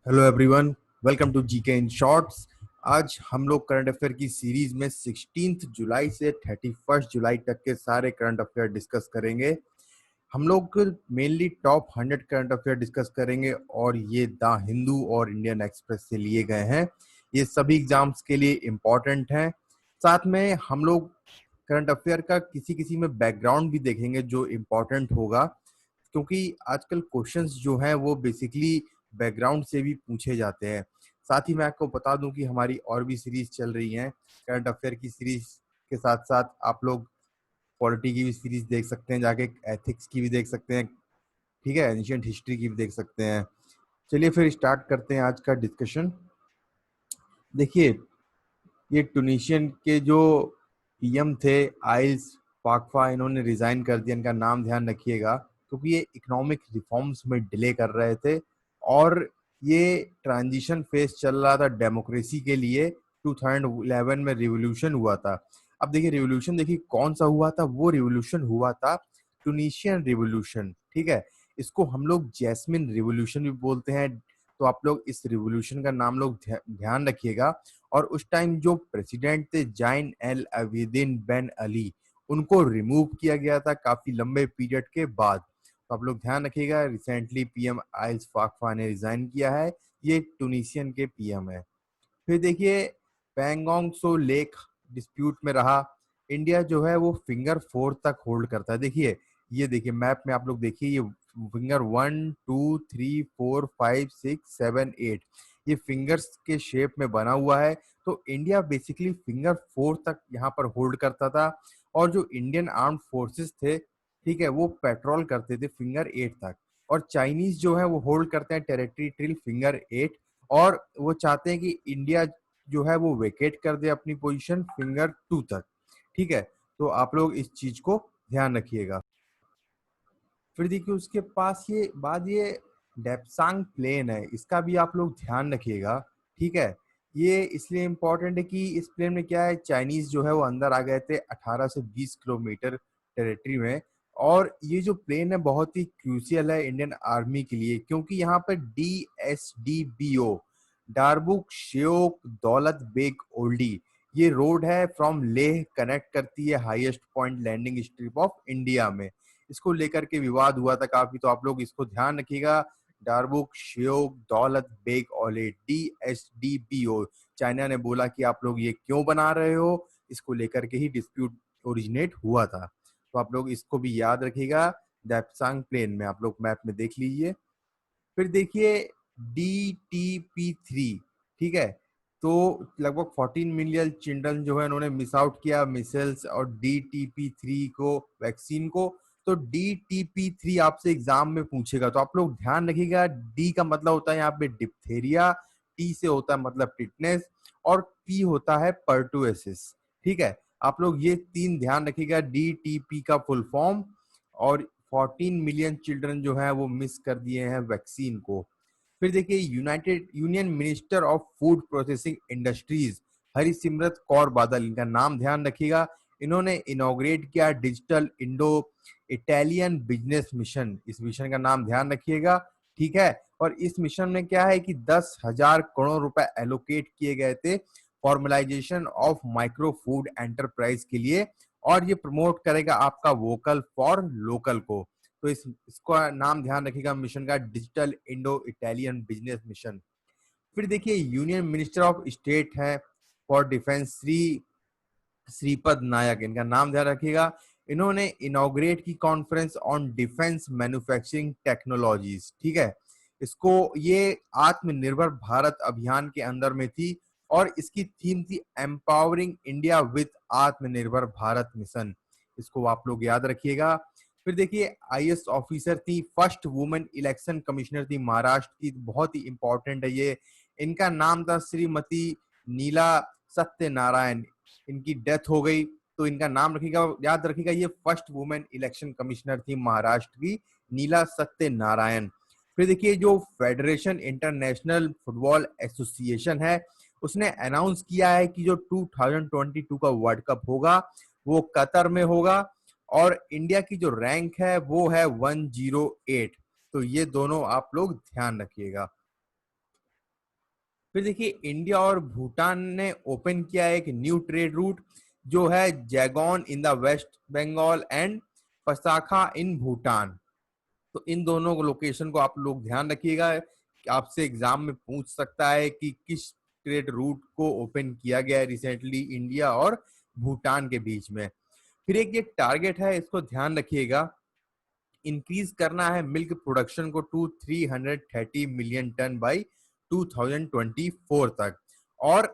Hello everyone, welcome to GK in shorts. आज हम लोग करंट अफेयर की सीरीज में 16 जुलाई से 31 जुलाई तक के सारे करंट अफेयर डिस्कस करेंगे। हम लोग mainly top 100 current affair discuss करेंगे और ये द हिंदू और इंडियन एक्सप्रेस से लिए गए हैं। ये सभी एग्जाम्स के लिए इम्पोर्टेंट हैं। साथ में हम लोग करंट अफेयर का किसी किसी में बैकग्राउंड भी देखेंगे जो इम्पोर्टेंट होगा, क्योंकि आजकल क्वेश्चंस जो हैं वो बेसिकली बैकग्राउंड से भी पूछे जाते हैं। साथ ही मैं आपको बता दूं कि हमारी और भी सीरीज चल रही हैं। करंट अफेयर की सीरीज के साथ साथ आप लोग पॉलिटी की भी सीरीज देख सकते हैं, जाके एथिक्स की भी देख सकते हैं, ठीक है, एंशिएंट हिस्ट्री की भी देख सकते हैं। चलिए फिर स्टार्ट करते हैं आज का डिस्कशन। देखिए, ये टूनिशियन के जो पीएम थे आइल्स फाकफा, इन्होंने रिजाइन कर दिया। इनका नाम ध्यान रखिएगा, क्योंकि ये इकोनॉमिक रिफॉर्म्स में डिले कर रहे थे और ये ट्रांजिशन फेज चल रहा था डेमोक्रेसी के लिए। 2011 में रिवोल्यूशन हुआ था। अब देखिए रिवोल्यूशन, देखिए कौन सा हुआ था। वो रिवोल्यूशन हुआ था टूनिशियन रिवोल्यूशन, ठीक है। इसको हम लोग जैस्मिन रिवोल्यूशन भी बोलते हैं। तो आप लोग इस रिवोल्यूशन का नाम लोग ध्यान रखिएगा। और उस टाइम जो प्रेसिडेंट थे जाइन एल अबीदीन बेन अली, उनको रिमूव किया गया था काफी लंबे पीरियड के बाद। तो आप लोग ध्यान रखिएगा, रिसेंटली पीएम आइल्स फाकफा ने रिजाइन किया है। ये टूनिशियन के पीएम है। फिर देखिए, पैंगोंग सो लेक डिस्प्यूट में रहा। इंडिया जो है वो फिंगर 4 तक होल्ड करता है। देखिए, ये देखिए मैप में आप लोग देखिए, ये फिंगर 1 2 3 4 5 6 7 8, ये फिंगर्स के शेप में बना हुआ है। तो इंडिया बेसिकली फिंगर 4 तक यहाँ पर होल्ड करता था। और जो इंडियन आर्म फोर्सेस थे, ठीक है, वो पेट्रोल करते थे फिंगर 8 तक। और चाइनीज जो है वो होल्ड करते हैं टेरिटरी टिल फिंगर 8। और वो चाहते हैं कि इंडिया जो है वो वेकेट कर दे अपनी पोजीशन फिंगर 2 तक, ठीक है। तो आप लोग इस चीज को ध्यान रखिएगा। फिर देखिए उसके पास ये बाद ये डेप्सांग प्लेन है, इसका भी आप लोग ध्यान रखिएगा, ठीक है। ये इसलिए इम्पोर्टेंट है कि इस प्लेन में क्या है, चाइनीज जो है वो अंदर आ गए थे 18 से 20 किलोमीटर टेरिटरी में। और ये जो प्लेन है बहुत ही क्रूशियल है इंडियन आर्मी के लिए, क्योंकि यहाँ पर DSDBO, डारबुक श्योक दौलत बेग ओल्डी, ये रोड है फ्रॉम लेह, कनेक्ट करती है highest point landing strip of India में। इसको लेकर के विवाद हुआ था काफी, तो आप लोग इसको ध्यान रखिएगा। डारबुक श्योक दौलत बेग ओले, DSDBO। चाइना ने बोला कि आप लोग ये क्यों बना रहे हो, इसको लेकर के ही डिस्प्यूट ओरिजिनेट हुआ था। तो आप लोग इसको भी याद रखिएगा। दैप्सांग प्लेन में आप लोग मैप में देख लीजिए। फिर देखिए DTP3, ठीक है। तो लगभग 14 मिलियन चिल्ड्रन जो है उन्होंने मिस आउट किया मिसेल्स और DTP3 को, वैक्सीन को। तो DTP3 आपसे एग्जाम में पूछेगा, तो आप लोग ध्यान रखिएगा। डी का मतलब होता है यहाँ पे डिप्थेरिया, टी से होता है मतलब टिटनेस, और पी होता है पर्टुएसिस, ठीक है। आप लोग ये तीन ध्यान रखिएगा, DTP का फुल फॉर्म। और 14 मिलियन चिल्ड्रन जो है वो मिस कर दिए हैं वैक्सीन को। फिर देखिए united union minister of food processing industries Harsimrat Kaur Badal, इनका नाम ध्यान रखिएगा। इन्होंने इनॉग्रेट किया digital Indo Italian business mission. इस मिशन का नाम ध्यान रखिएगा, ठीक है। और इस मिशन में क्या है कि 10,000 करोड़ रुपए एलोकेट किए गए थे formalisation of micro food enterprise के लिए। और ये प्रमोट करेगा आपका वोकल फॉर लोकल को। तो इसका नाम ध्यान रखिएगा मिशन का, digital Indo Italian business mission. फिर देखिए यूनियन मिनिस्टर ऑफ स्टेट है फॉर डिफेंस श्रीपद नायक, इनका नाम ध्यान रखिएगा। इन्होंने इनॉग्रेट की conference on defence manufacturing technologies, ठीक है। इसको ये आत्मनिर्भर भारत अभियान के अंदर में थी। और इसकी थीम थी एम्पावरिंग इंडिया विद आत्मनिर्भर भारत मिशन। इसको आप लोग याद रखिएगा। फिर देखिए IAS ऑफिसर थी, फर्स्ट वुमेन इलेक्शन कमिश्नर थी महाराष्ट्र की, बहुत ही इंपॉर्टेंट है ये। इनका नाम था श्रीमती नीला सत्यनारायण। इनकी डेथ हो गई, तो इनका नाम रखिएगा, याद रखिएगा। ये फर्स्ट वुमेन इलेक्शन कमिश्नर थी महाराष्ट्र की, नीला सत्यनारायण। फिर देखिए जो फेडरेशन इंटरनेशनल फुटबॉल एसोसिएशन है, उसने अनाउंस किया है कि जो 2022 का वर्ल्ड कप होगा वो कतर में होगा। और इंडिया की जो रैंक है वो है 108। तो ये दोनों आप लोग ध्यान रखिएगा। फिर देखिए इंडिया और भूटान ने ओपन किया एक न्यू ट्रेड रूट जो है Jaigaon in the West Bengal and Pasakha in Bhutan. तो इन दोनों लोकेशन को आप लोग ध्यान रखिएगा, आपसे एग्जाम में पूछ सकता है कि किस ट्रेड रूट को ओपन किया गया है रिसेंटली इंडिया और भूटान के बीच में। फिर एक ये टारगेट है, इसको ध्यान रखिएगा, इंक्रीज करना है मिल्क प्रोडक्शन को टू 330 मिलियन टन बाई 2024 तक। और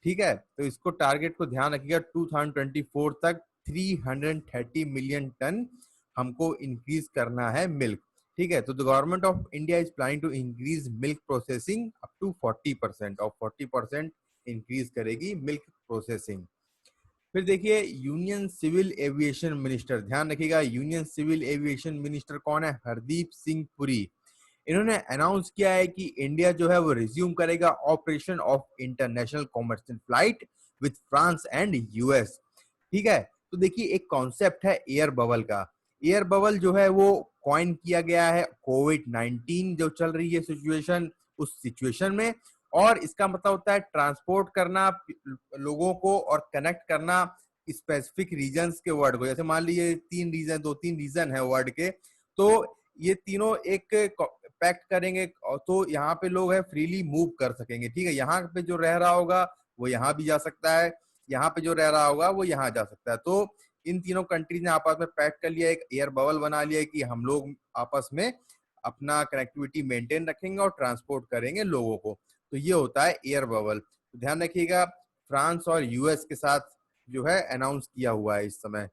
ठीक है, तो इसको टारगेट को ध्यान रखिएगा, 2024 तक 330 मिलियन टन हमको इंक्रीज करना है मिल्क। ठीक है, तो the government of India is planning to increase milk processing up to 40% और 40% इंक्रीज करेगी मिल्क प्रोसेसिंग। फिर देखिए यूनियन सिविल एविएशन मिनिस्टर, ध्यान रखिएगा यूनियन सिविल एविएशन मिनिस्टर कौन है, हरदीप सिंह पुरी। इन्होंने अनाउंस किया है कि इंडिया जो है वो रिज्यूम करेगा operation of international commercial flight with France and US. ठीक है, तो देखिए एक कॉन्सेप्ट है एयर बबल का। एयर बबल जो है वो कॉइन किया गया है कोविड-19 जो चल रही है सिचुएशन, उस सिचुएशन में। और इसका मतलब होता है ट्रांसपोर्ट करना लोगों को और कनेक्ट करना स्पेसिफिक रीजन्स के वर्ड को। जैसे मान लीजिए दो तीन रीजन है वर्ड के, तो ये तीनों एक पैक्ट करेंगे तो यहाँ पे लोग है फ्रीली मूव कर सकेंगे। ठीक है, यहाँ पे जो रह रहा होगा वो यहाँ भी जा सकता है, यहाँ पे जो रह रहा होगा वो यहाँ जा सकता है। तो इन तीनों कंट्रीज ने आपस में पैक्ट कर लिया, एक एयर बबल बना लिया कि हम लोग आपस में अपना कनेक्टिविटी मेंटेन रखेंगे और ट्रांसपोर्ट करेंगे लोगों को। तो ये होता है एयर बबल। तो ध्यान रखिएगा फ्रांस और यूएस के साथ जो है अनाउंस किया हुआ है इस समय।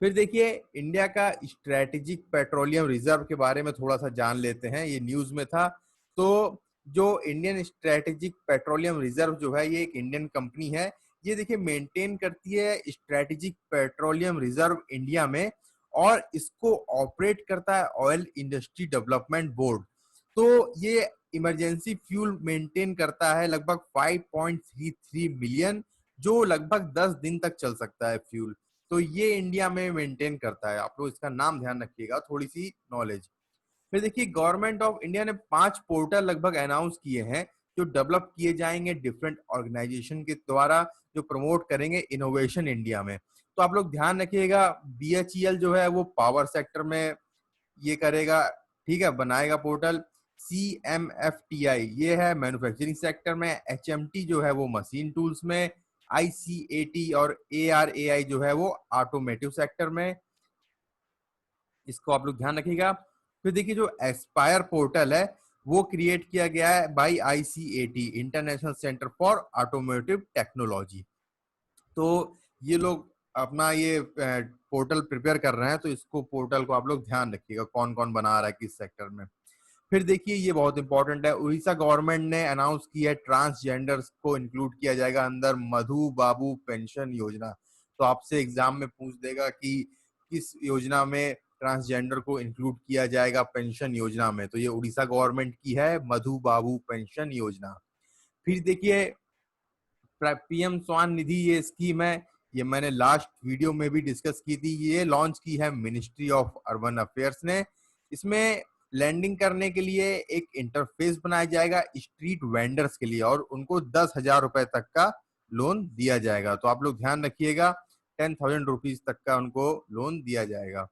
फिर देखिए इंडिया का स्ट्रेटेजिक पेट्रोलियम रिजर्व के बारे में थोड़ा सा जान लेते हैं, ये न्यूज में था। तो जो इंडियन स्ट्रेटेजिक पेट्रोलियम रिजर्व जो है ये एक इंडियन कंपनी है। ये देखिए मेंटेन करती है स्ट्रेटेजिक पेट्रोलियम रिजर्व इंडिया में, और इसको ऑपरेट करता है ऑयल इंडस्ट्री डेवलपमेंट बोर्ड। तो ये इमरजेंसी फ्यूल मेंटेन करता है लगभग 5.33 मिलियन, जो लगभग 10 दिन तक चल सकता है फ्यूल। तो ये इंडिया में मेंटेन करता है, आप लोग इसका नाम ध्यान रखिएगा, थोड़ी सी नॉलेज। फिर देखिए गवर्नमेंट ऑफ इंडिया ने 5 पोर्टल लगभग अनाउंस किए हैं जो डेवलप किए जाएंगे डिफरेंट ऑर्गेनाइजेशन के द्वारा, जो प्रमोट करेंगे इनोवेशन इंडिया में। तो आप लोग ध्यान रखिएगा बीएचईएल जो है वो पावर सेक्टर में ये करेगा, ठीक है, बनाएगा पोर्टल। CMFTI ये है मैन्युफैक्चरिंग सेक्टर में, HMT जो है वो मशीन टूल्स में, ICAT और ARAI जो है वो ऑटोमेटिव सेक्टर में। इसको आप लोग ध्यान रखिएगा। फिर देखिए जो एस्पायर पोर्टल है वो क्रिएट किया गया है by ICAT international centre for automotive technology. तो ये लोग अपना ये पोर्टल प्रिपेयर कर रहे हैं, तो इसको पोर्टल को आप लोग ध्यान रखिएगा कौन कौन बना रहा है किस सेक्टर में। फिर देखिए ये बहुत इंपॉर्टेंट है, उड़ीसा गवर्नमेंट ने अनाउंस किया है ट्रांसजेंडर्स को इंक्लूड किया जाएगा अंदर मधु बाबू पेंशन योजना। तो आपसे एग्जाम में पूछ देगा कि किस योजना में ट्रांसजेंडर को इंक्लूड किया जाएगा पेंशन योजना में, तो ये उड़ीसा गवर्नमेंट की है मधु बाबू पेंशन योजना। फिर देखिए पीएम स्वान निधि ये स्कीम है, ये मैंने लास्ट वीडियो में भी डिस्कस की थी, ये लॉन्च की है मिनिस्ट्री ऑफ अर्बन अफेयर्स ने। इसमें लैंडिंग करने के लिए एक इंटरफेस बनाया जाएगा स्ट्रीट वेंडर्स के लिए, और उनको 10,000 रुपए तक का लोन दिया जाएगा। तो आप लोग ध्यान रखिएगा 10,000 रुपीज तक का उनको लोन दिया जाएगा।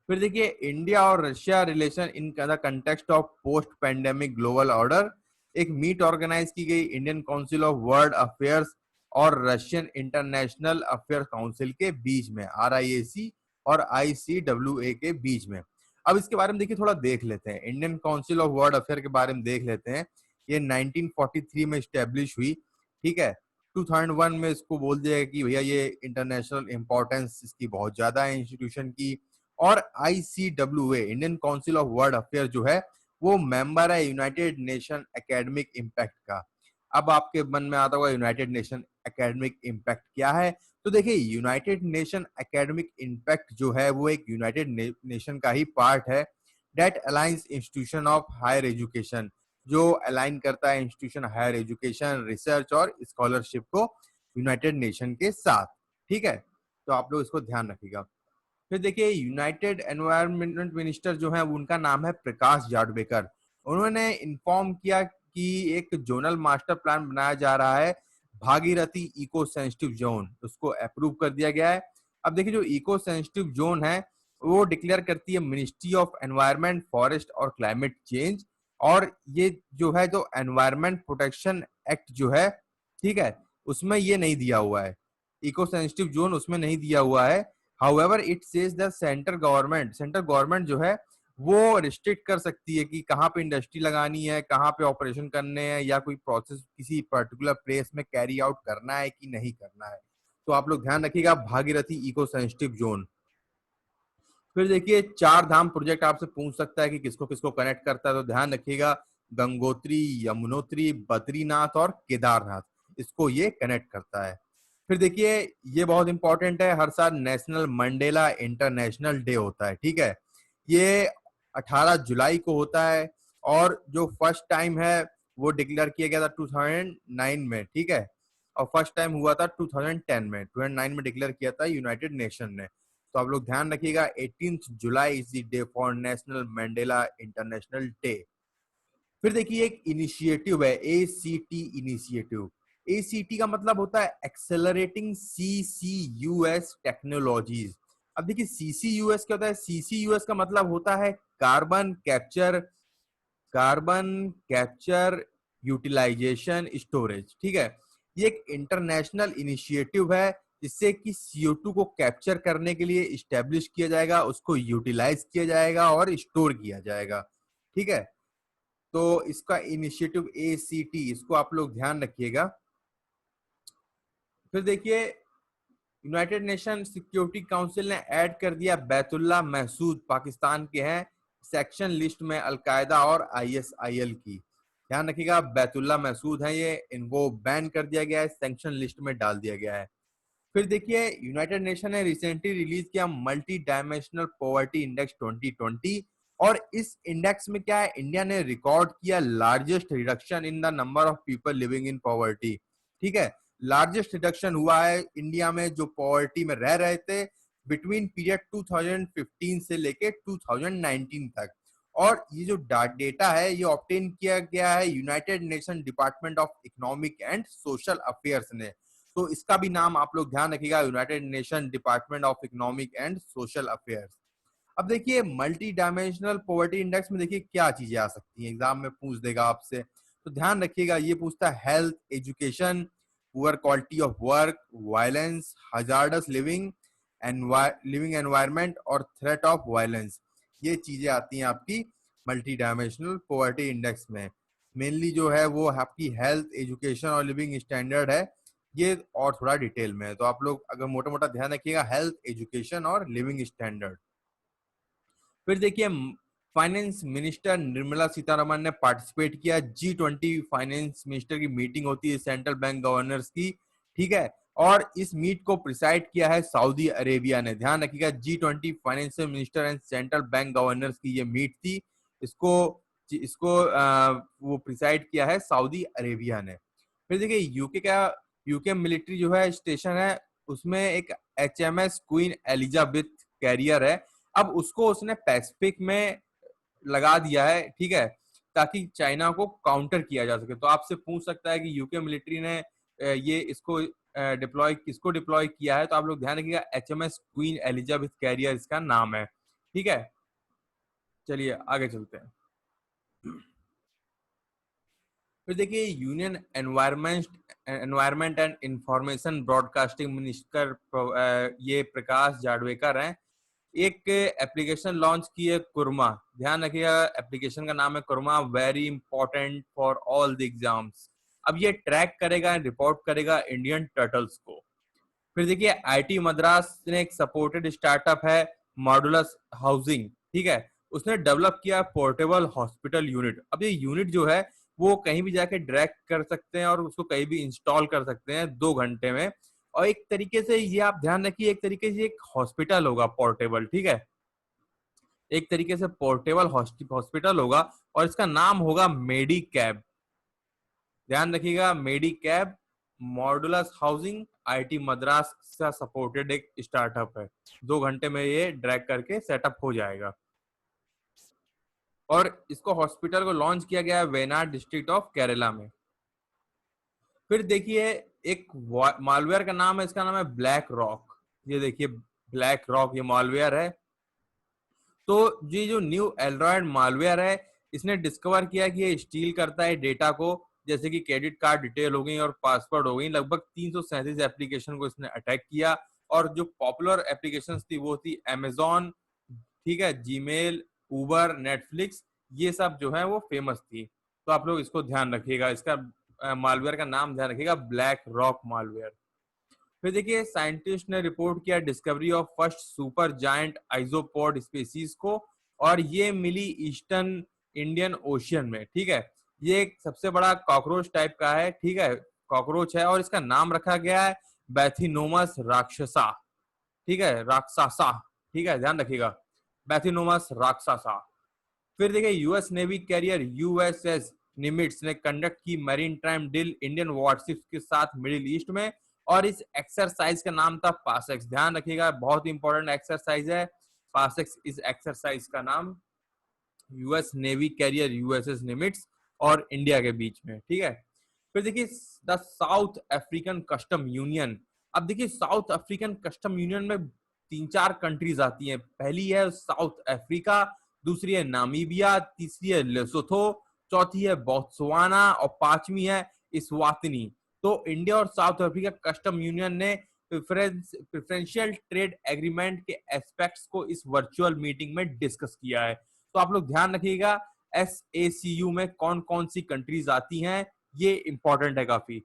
फिर देखिए इंडिया और Russia relation in the context of post pandemic global order, एक मीट ऑर्गेनाइज की गई Indian council of world affairs और रशियन इंटरनेशनल अफेयर्स काउंसिल के बीच में, RIAC और ICWA के बीच में। अब इसके बारे में देखिए थोड़ा देख लेते हैं, Indian council of world affair के बारे में देख लेते हैं। ये 1943 में स्टेब्लिश हुई, ठीक है। 2001 में इसको बोल दिया कि भैया ये इंटरनेशनल इंपॉर्टेंस इसकी बहुत ज्यादा है इंस्टीट्यूशन की। और ICWA Indian council of world affair जो है वो मेंबर है यूनाइटेड नेशन एकेडमिक इम्पैक्ट का। अब आपके मन में आता होगा यूनाइटेड नेशन एकेडमिक इम्पैक्ट क्या है। तो देखिए यूनाइटेड नेशन एकेडमिक इम्पैक्ट जो है वो एक यूनाइटेड नेशन का ही पार्ट है, that alliance institution of higher education, जो अलाइन करता है इंस्टीट्यूशन हायर एजुकेशन रिसर्च और स्कॉलरशिप को यूनाइटेड नेशन के साथ। ठीक है, तो आप लोग इसको ध्यान रखिएगा। फिर देखिए यूनाइटेड एनवायरमेंट मिनिस्टर जो है उनका नाम है प्रकाश जावड़ेकर। उन्होंने इन्फॉर्म किया कि एक जोनल मास्टर प्लान बनाया जा रहा है, भागीरथी इको सेंसिटिव जोन, उसको अप्रूव कर दिया गया है। अब देखिए जो इको सेंसिटिव जोन है वो डिक्लेयर करती है मिनिस्ट्री ऑफ एनवायरनमेंट, फॉरेस्ट और क्लाइमेट चेंज, और ये जो है जो एनवायरनमेंट प्रोटेक्शन एक्ट जो है, ठीक है, उसमें ये नहीं दिया हुआ है, इको सेंसिटिव जोन उसमें नहीं दिया हुआ है। However it says the centre government जो है वो रिस्ट्रिक्ट कर सकती है कि कहाँ पे इंडस्ट्री लगानी है, कहाँ पे ऑपरेशन करने हैं, या कोई प्रोसेस किसी पर्टिकुलर प्लेस में कैरी आउट करना है कि नहीं करना है। तो आप लोग ध्यान रखिएगा भागीरथी इको सेंसिटिव जोन। फिर देखिए चार धाम प्रोजेक्ट आपसे पूछ सकता है कि किसको किसको कनेक्ट करता है, तो ध्यान रखिएगा गंगोत्री, यमुनोत्री, बद्रीनाथ और केदारनाथ, इसको ये कनेक्ट करता है। फिर देखिए ये बहुत इंपॉर्टेंट है, हर साल नेशनल मंडेला इंटरनेशनल डे होता है, ठीक है, ये 18 जुलाई को होता है, और जो फर्स्ट टाइम है वो डिक्लेयर किया गया था 2009 में, ठीक है, और फर्स्ट टाइम हुआ था 2010 में, 2009 में डिक्लेयर किया था यूनाइटेड नेशन ने। तो आप लोग ध्यान रखिएगा 18 जुलाई is the day for national Mandela international day. फिर देखिए एक इनिशिएटिव है ACT इनिशिएटिव। ACT का मतलब होता है एक्सेलरेटिंग CCUS टेक्नोलॉजीज। अब देखिए CCUS क्या होता है, CCUS का मतलब होता है कार्बन कैप्चर यूटिलाइजेशन स्टोरेज, ठीक है, ये एक इंटरनेशनल इनिशिएटिव है जिससे कि CO2 को कैप्चर करने के लिए इस्टेब्लिश किया जाएगा, उसको यूटिलाइज किया जाएगा और स्टोर किया जाएगा, ठीक है। तो इसका इनिशिएटिव ACT, इसको आप लोग ध्यान रखिएगा। फिर देखिए यूनाइटेड नेशन सिक्योरिटी काउंसिल ने ऐड कर दिया बैतुल्ला महसूद, पाकिस्तान के हैं, सेक्शन लिस्ट में अलकायदा और ISIL की। ध्यान रखिएगा बैतुल्ला महसूद है ये, इनको बैन कर दिया गया है, सैंक्शन लिस्ट में डाल दिया गया है। फिर देखिए यूनाइटेड नेशन ने रिसेंटली रिलीज किया मल्टी डायमेंशनल पॉवर्टी इंडेक्स 2020, और इस इंडेक्स में क्या है, इंडिया ने रिकॉर्ड किया largest reduction in the number of people living in poverty, ठीक है, लार्जेस्ट रिडक्शन हुआ है इंडिया में जो पॉवर्टी में रह रहे थे बिटवीन पीरियड 2015 से लेके 2019 तक। और ये जो डेटा है ये ऑब्टेन किया गया है United nation department of economic and social affairs ने। तो इसका भी नाम आप लोग ध्यान रखिएगा, United nation department of economic and social affairs. अब देखिए मल्टी डायमेंशनल पॉवर्टी इंडेक्स में देखिए क्या चीजें आ सकती हैं, एग्जाम में पूछ देगा आपसे, तो ध्यान रखिएगा ये पूछता है health, education, poor quality of work, violence, hazardous living environment और थ्रेट ऑफ वायलेंस, ये चीजें आती हैं आपकी मल्टी डायमेंशनल पॉवर्टी इंडेक्स में। मेनली जो है वो आपकी हेल्थ, एजुकेशन और लिविंग स्टैंडर्ड है, ये और थोड़ा डिटेल में है, तो आप लोग अगर मोटा मोटा ध्यान रखिएगा हेल्थ, एजुकेशन और लिविंग स्टैंडर्ड। फिर देखिए फाइनेंस मिनिस्टर निर्मला सीतारमण ने पार्टिसिपेट किया, G20 फाइनेंस मिनिस्टर की मीटिंग होती है सेंट्रल बैंक गवर्नर्स की, ठीक है, और इस मीट को प्रिसाइड किया है सऊदी अरेबिया ने। ध्यान रखिएगा G20 financial minister and central bank governors की ये मीट थी, इसको इसको वो प्रिसाइड किया है सऊदी अरेबिया ने। फिर देखिए यूके मिलिट्री जो है स्टेशन है उसमें एक HMS क्वीन एलिजाबेथ कैरियर है, अब उसको उसने पैसिफिक में लगा दिया है, ठीक है, ताकि चाइना को काउंटर किया जा सके। तो आपसे पूछ सकता है कि यूके मिलिट्री ने ये इसको किसको डिप्लॉय किया है, तो आप लोग ध्यान रखिएगा HMS क्वीन एलिजाबेथ कैरियर इसका नाम है, ठीक है। चलिए आगे चलते हैं। फिर देखिए union environment and information broadcasting minister ये प्रकाश जावड़ेकर हैं, एक एप्लीकेशन लॉन्च की है कुरमा। ध्यान रखिएगा एप्लीकेशन का नाम है कुरमा, very important for all the exams. अब ये ट्रैक करेगा, रिपोर्ट करेगा इंडियन टर्टल्स को। फिर देखिए IIT मद्रास ने एक सपोर्टेड स्टार्टअप है मॉडुलस हाउसिंग, ठीक है, उसने डेवलप किया पोर्टेबल हॉस्पिटल यूनिट। अब ये यूनिट जो है वो कहीं भी जाके ड्रैग कर सकते हैं और उसको कहीं भी इंस्टॉल कर सकते हैं 2 घंटे में, और एक तरीके से ये आप ध्यान रखिए एक तरीके से एक हॉस्पिटल होगा पोर्टेबल, ठीक है, एक तरीके से पोर्टेबल हॉस्पिटल होगा, और इसका नाम होगा मेडिकैब। ध्यान रखिएगा मेडिकैब, मॉडुलस हाउसिंग, IIT मद्रास का सपोर्टेड एक स्टार्टअप है, 2 घंटे में ये ड्रैग करके सेटअप हो जाएगा। और इसको हॉस्पिटल को लॉन्च किया गया है वेनाड डिस्ट्रिक्ट ऑफ केरला में। फिर देखिए एक मालवेयर का नाम है, इसका नाम है ब्लैक रॉक। ये देखिए ब्लैक रॉक ये मालवेयर है। तो ये जो न्यू एंड्रॉयड मालवेयर है, इसने डिस्कवर किया कि ये स्टील करता है डेटा को, जैसे कि क्रेडिट कार्ड डिटेल हो गई और पासवर्ड हो गई। लगभग 337 एप्लीकेशन को इसने अटैक किया, और जो पॉपुलर एप्लीकेशंस थी वो थी अमेजॉन, ठीक है, जीमेल, उबर, नेटफ्लिक्स, ये सब जो है वो फेमस थी। तो आप लोग इसको ध्यान रखिएगा, इसका मालवेयर का नाम ध्यान रखिएगा, ब्लैक रॉक मालवेयर। फिर देखिए साइंटिस्ट ने रिपोर्ट किया discovery of first super giant isopod species को, और ये मिली ईस्टर्न इंडियन ओशियन में, ठीक है। ये एक सबसे बड़ा कॉकरोच टाइप का है, ठीक है, कॉकरोच है, और इसका नाम रखा गया है बैथिनोमस राक्षसा, ठीक है, राक्षसा, ठीक है, ध्यान रखिएगा, बैथिनोमस राक्षसा। फिर देखिए US navy career USS Nimitz ने कंडक्ट की marine time drill Indian warships के साथ मिडिल ईस्ट में, और इस एक्सरसाइज का नाम था पासेक्स। ध्यान रखिएगा बहुत इंपॉर्टेंट एक्सरसाइज है पासेक्स, इस एक्सरसाइज का नाम US navy career USS Nimitz और इंडिया के बीच में, ठीक है। फिर देखिए the south African custom union. अब देखिए साउथ अफ्रीकन कस्टम यूनियन में 3-4 कंट्रीज आती हैं। पहली है साउथ अफ्रीका, दूसरी है नामीबिया, तीसरी है लेसोथो, चौथी है बोत्सवाना और पांचवी है इस्वातिनी। तो इंडिया और साउथ अफ्रीका कस्टम यूनियन ने प्रेफरेंशियल ट्रेड एग्रीमेंट के एस्पेक्ट्स को इस वर्चुअल मीटिंग में डिस्कस किया है। तो आप लोग ध्यान रखिएगा SACU में कौन कौन सी कंट्रीज आती हैं, ये इंपॉर्टेंट है काफी।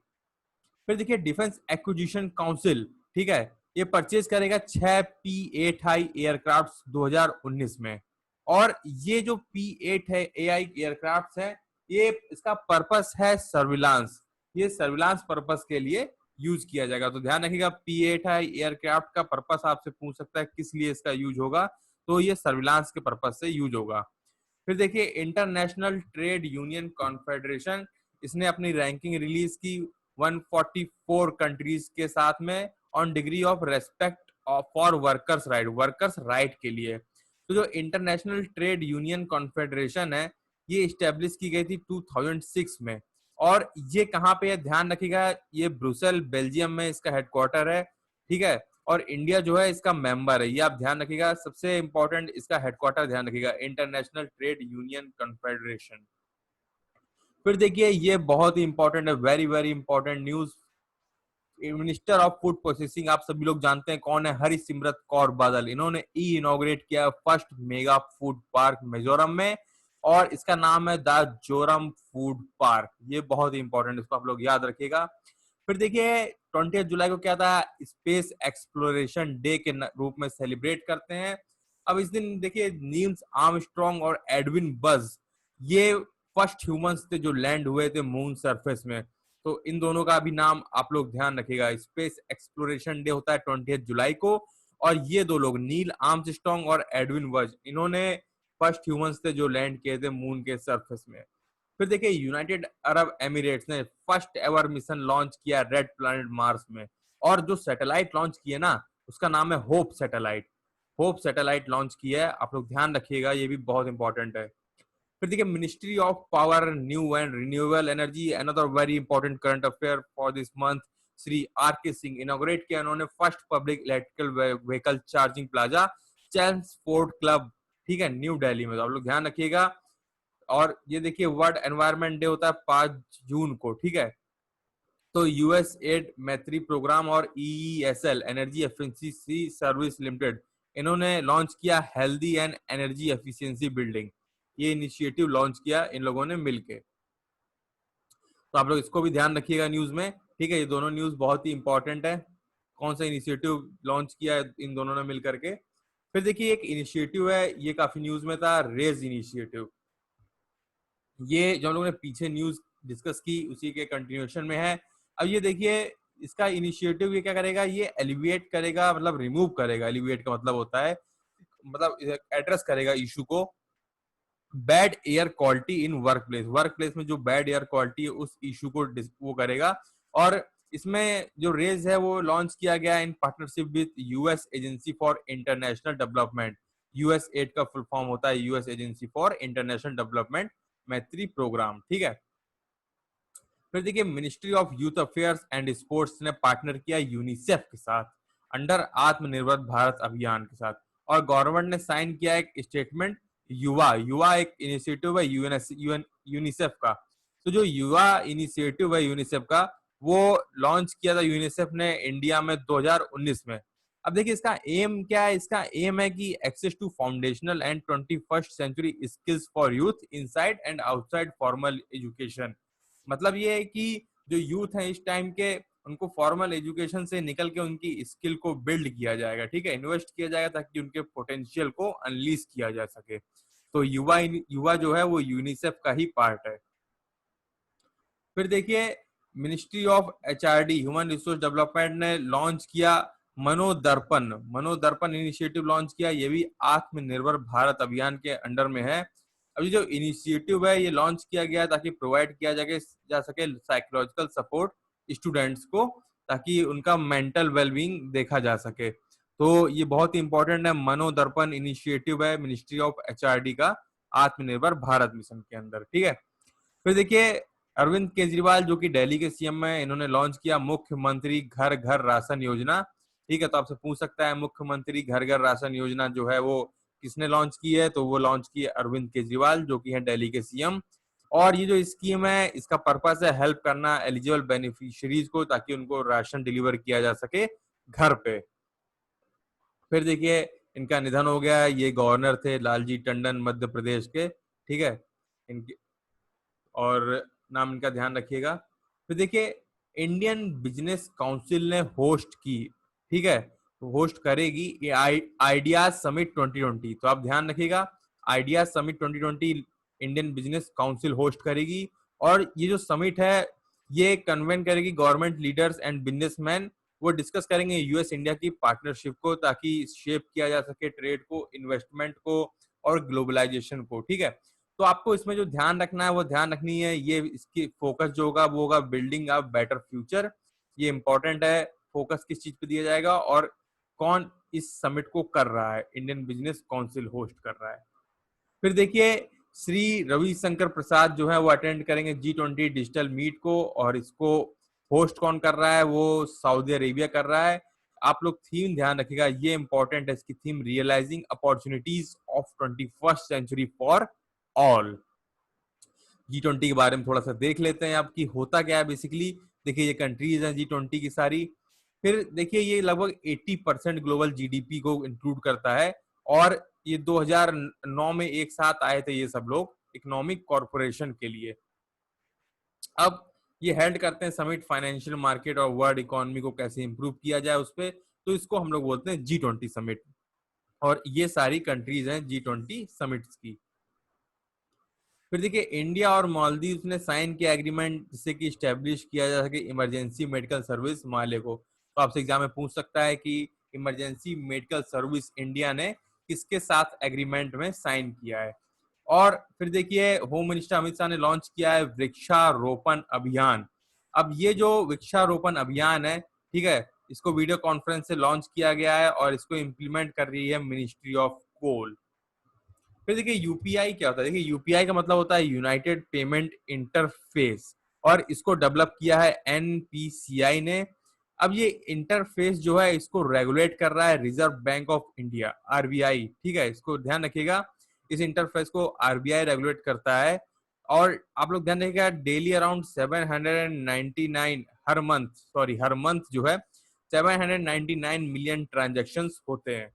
फिर देखिए डिफेंस एक्विजिशन काउंसिल, ठीक है, ये परचेज करेगा 6 P-8I एयरक्राफ्ट 2019 में। और ये जो P-8 है AI एयरक्राफ्ट है, ये इसका पर्पस है सर्विलांस, ये सर्विलांस पर्पस के लिए यूज किया जाएगा। तो ध्यान रखिएगा P-8I एयरक्राफ्ट का पर्पस आपसे पूछ सकता है किस लिए इसका यूज होगा, तो ये सर्विलांस के पर्पस से यूज होगा। फिर देखिए इंटरनेशनल ट्रेड यूनियन कॉन्फेडरेशन, इसने अपनी रैंकिंग रिलीज की 144 कंट्रीज के साथ में on degree of respect for workers right के लिए। तो जो इंटरनेशनल ट्रेड यूनियन कॉन्फेडरेशन है, ये स्टेब्लिश की गई थी 2006 में, और ये कहाँ पे है ध्यान रखिएगा, ये ब्रुसेल बेल्जियम में इसका हेडक्वार्टर है, ठीक है, और इंडिया जो है इसका मेंबर है, ये आप ध्यान रखिएगा। सबसे इंपॉर्टेंट इसका हेडक्वार्टर ध्यान रखिएगा, इंटरनेशनल ट्रेड यूनियन कॉन्फेडरेशन। फिर देखिए ये बहुत ही इंपॉर्टेंट है, very very important news. Minister of food processing आप सभी लोग जानते हैं कौन है, हरिसिमरत कौर बादल। इन्होंने इनॉग्रेट किया first mega food park Mizoram में, और इसका नाम है द जोरम फूड पार्क। ये बहुत ही इंपॉर्टेंट, इसको आप लोग याद रखिएगा। फिर देखिए 20 जुलाई को क्या था, स्पेस एक्सप्लोरेशन डे के रूप में सेलिब्रेट करते हैं। अब इस दिन देखिए नील्स आर्मस्ट्रॉन्ग और एडविन बज, ये फर्स्ट ह्यूमंस थे जो लैंड हुए थे मून सरफेस में। तो इन दोनों का भी नाम आप लोग ध्यान रखिएगा। स्पेस एक्सप्लोरेशन डे होता है 20 जुलाई को, और ये दो लोग नील आर्मस्ट्रॉन्ग और एडविन बज, इन्होंने फर्स्ट ह्यूमंस थे जो लैंड किए थे मून के सरफेस में। फिर देखिए यूनाइटेड अरब एमिरेट्स ने फर्स्ट एवर मिशन लॉन्च किया रेड प्लैनेट मार्स में, और जो सैटेलाइट लॉन्च किए ना उसका नाम है hope satellite. Hope satellite launch किया है, आप लोग ध्यान रखिएगा, ये भी बहुत इंपॉर्टेंट है। फिर देखिए ministry of power new and renewable energy, another very important current affair for this month, Shri RK Singh inaugurate किया उन्होंने first public electrical vehicle charging plaza Chelmsford club, ठीक है, न्यू दिल्ली में। तो आप लोग ध्यान रखिएगा। और ये देखिए वर्ल्ड एनवायरनमेंट डे होता है 5 जून को, ठीक है। तो यूएस एड मैत्री प्रोग्राम और EESL energy efficiency service limited, इन्होंने लॉन्च किया healthy and energy efficiency building. ये इनिशिएटिव लॉन्च किया इन लोगों ने मिलके। तो आप लोग इसको भी ध्यान रखिएगा न्यूज में, ठीक है, ये दोनों न्यूज बहुत ही इंपॉर्टेंट है। कौन सा इनिशिएटिव लॉन्च किया है इन दोनों ने मिल करके। फिर देखिए एक इनिशिएटिव है, ये काफी न्यूज में था, रेज इनिशिएटिव। ये जो हम लोगों ने पीछे न्यूज डिस्कस की उसी के कंटिन्यूएशन में है। अब ये देखिए इसका इनिशिएटिव ये क्या करेगा, ये एलिविएट करेगा, मतलब रिमूव करेगा। एलिविएट का मतलब होता है, मतलब एड्रेस करेगा इशू को, bad air quality in work place में जो बैड एयर क्वालिटी है उस इशू को वो करेगा। और इसमें जो रेज है वो लॉन्च किया गया in partnership with US agency for international development. US add का फुल फॉर्म होता है US agency for international development, मैत्री प्रोग्राम, ठीक है। फिर देखिए ministry of youth affairs and sports ने पार्टनर किया यूनिसेफ के साथ अंडर आत्मनिर्भर भारत अभियान के साथ, और गवर्नमेंट ने साइन किया एक स्टेटमेंट युवा, युवा एक इनिशिएटिव है यूनिसेफ का। तो जो युवा इनिशिएटिव है यूनिसेफ का, वो लॉन्च किया था यूनिसेफ ने इंडिया में 2019 में। अब देखिए इसका एम क्या है, इसका एम है कि access to foundational and 21st century skills for youth inside and outside formal education. मतलब ये है कि जो यूथ है इस टाइम के, उनको फॉर्मल एजुकेशन से निकल के उनकी स्किल को बिल्ड किया जाएगा, ठीक है, इन्वेस्ट किया जाएगा ताकि उनके पोटेंशियल को अनलीज किया जा सके। तो युवा युवा जो है वो यूनिसेफ का ही पार्ट है। फिर देखिए ministry of HRD human resource development ने लॉन्च किया मनोदर्पण, मनोदर्पण इनिशिएटिव लॉन्च किया, ये भी आत्मनिर्भर भारत अभियान के अंडर में है। अभी जो इनिशिएटिव है ये लॉन्च किया गया ताकि प्रोवाइड किया जा सके साइकोलॉजिकल सपोर्ट स्टूडेंट्स को, ताकि उनका मेंटल वेलबींग देखा जा सके। तो ये बहुत ही इंपॉर्टेंट है, मनोदर्पण इनिशिएटिव है मिनिस्ट्री ऑफ एचआरडी का आत्मनिर्भर भारत मिशन के अंदर, ठीक है। फिर देखिए अरविंद केजरीवाल जो कि दिल्ली के सीएम है, इन्होंने लॉन्च किया मुख्यमंत्री घर घर राशन योजना, ठीक है। तो आपसे पूछ सकता है मुख्यमंत्री घर घर राशन योजना जो है वो किसने लॉन्च की है, तो वो लॉन्च की है अरविंद केजरीवाल जो कि है दिल्ली के सीएम। और ये जो स्कीम है इसका पर्पस है हेल्प करना एलिजिबल बेनिफिशियरीज को, ताकि उनको राशन डिलीवर किया जा सके घर पे। फिर देखिए इनका निधन हो गया, ये गवर्नर थे लालजी टंडन मध्य प्रदेश के, ठीक है, इनके, और नाम इनका ध्यान रखिएगा। फिर देखिए इंडियन बिजनेस काउंसिल ने होस्ट की, ठीक है, तो होस्ट करेगी ये आइडियाज समिट 2020। तो आप ध्यान रखिएगा ideas summit 2020 Indian business council host करेगी। और ये जो समिट है ये कन्वेन करेगी गवर्नमेंट लीडर्स एंड बिजनेसमैन, वो डिस्कस करेंगे यूएस इंडिया की पार्टनरशिप को, ताकि शेप किया जा सके ट्रेड को, इन्वेस्टमेंट को और ग्लोबलाइजेशन को, ठीक है। तो आपको इसमें जो ध्यान रखना है वो ध्यान रखनी है, ये इसकी फोकस जो होगा वो होगा बिल्डिंग अ बेटर फ्यूचर। ये इंपॉर्टेंट है, फोकस किस चीज पे दिया जाएगा और कौन इस समिट को कर रहा है, इंडियन बिजनेस काउंसिल होस्ट कर रहा है। फिर देखिए श्री रविशंकर प्रसाद जो है वो अटेंड करेंगे G20 डिजिटल मीट को, और इसको होस्ट कौन कर रहा है, वो सऊदी अरेबिया कर रहा है। आप लोग थीम ध्यान रखिएगा, ये इंपॉर्टेंट है इसकी theme, realising opportunities of 21st century for all. G20 के बारे में थोड़ा सा देख लेते हैं आपकी होता क्या है बेसिकली। देखिए ये कंट्रीज हैं G20 की सारी। फिर देखिए ये लगभग 80% ग्लोबल जीडीपी को इंक्लूड करता है, और ये 2009 में एक साथ आए थे ये सब लोग इकोनॉमिक कॉर्पोरेशन के लिए। अब ये हेल्ड करते हैं समिट फाइनेंशियल मार्केट और वर्ल्ड इकोनॉमी को कैसे इंप्रूव किया जाए उस पर, तो इसको हम लोग बोलते हैं G20 समिट। और ये सारी कंट्रीज हैं G20 समिट्स की। फिर देखिए इंडिया और मालदीव ने साइन किया एग्रीमेंट जिससे कि स्टैब्लिश किया जा सके इमरजेंसी मेडिकल सर्विस माले को। तो आपसे एग्जाम में पूछ सकता है कि इमरजेंसी मेडिकल सर्विस इंडिया ने किसके साथ एग्रीमेंट में साइन किया है। और फिर देखिए होम मिनिस्टर अमित शाह ने लॉन्च किया है वृक्षारोपण अभियान। अब ये जो वृक्षारोपण अभियान है, ठीक है, इसको वीडियो कॉन्फ्रेंस से लॉन्च किया गया है और इसको इम्प्लीमेंट कर रही है मिनिस्ट्री ऑफ कोल। फिर देखिए यूपीआई क्या होता है, देखिए यूपीआई का मतलब होता है यूनाइटेड पेमेंट इंटरफेस, और इसको डेवलप किया है एनपीसीआई ने। अब ये इंटरफेस जो है इसको रेगुलेट कर रहा है reserve bank of India, RBI, ठीक है, इसको ध्यान रखिएगा, इस इंटरफेस को आरबीआई रेगुलेट करता है। और आप लोग ध्यान रखिएगा डेली अराउंड 799 हर मंथ जो है 799 मिलियन ट्रांजेक्शन होते हैं।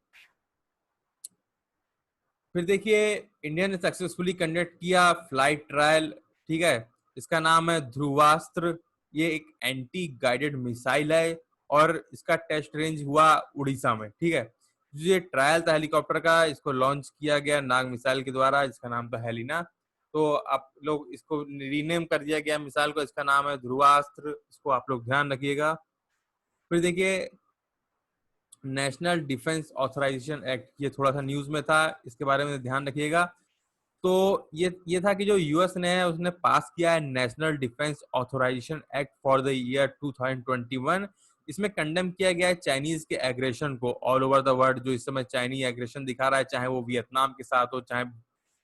फिर देखिए इंडिया ने सक्सेसफुली कंडक्ट किया फ्लाइट ट्रायल, ठीक है, इसका नाम है ध्रुवास्त्र। ये एक एंटी गाइडेड मिसाइल है और इसका टेस्ट रेंज हुआ उड़ीसा में, ठीक है। ये ट्रायल था हेलीकॉप्टर का, इसको लॉन्च किया गया नाग मिसाइल के द्वारा, इसका नाम था हेलिना। तो आप लोग इसको रीनेम कर दिया गया मिसाइल को, इसका नाम है ध्रुवास्त्र, इसको आप लोग ध्यान रखिएगा। फिर देखिए नेशनल डिफेंस ऑथराइजेशन एक्ट, ये थोड़ा सा न्यूज में था, इसके बारे में ध्यान रखिएगा। तो ये था कि जो यूएस ने है उसने पास किया है national defence authorisation act for the year 2021। इसमें कंडेम किया गया है चाइनीज के एग्रेशन को ऑल ओवर द वर्ल्ड। जो इस समय चाइनीज एग्रेशन दिखा रहा है, चाहे वो वियतनाम के साथ हो, चाहे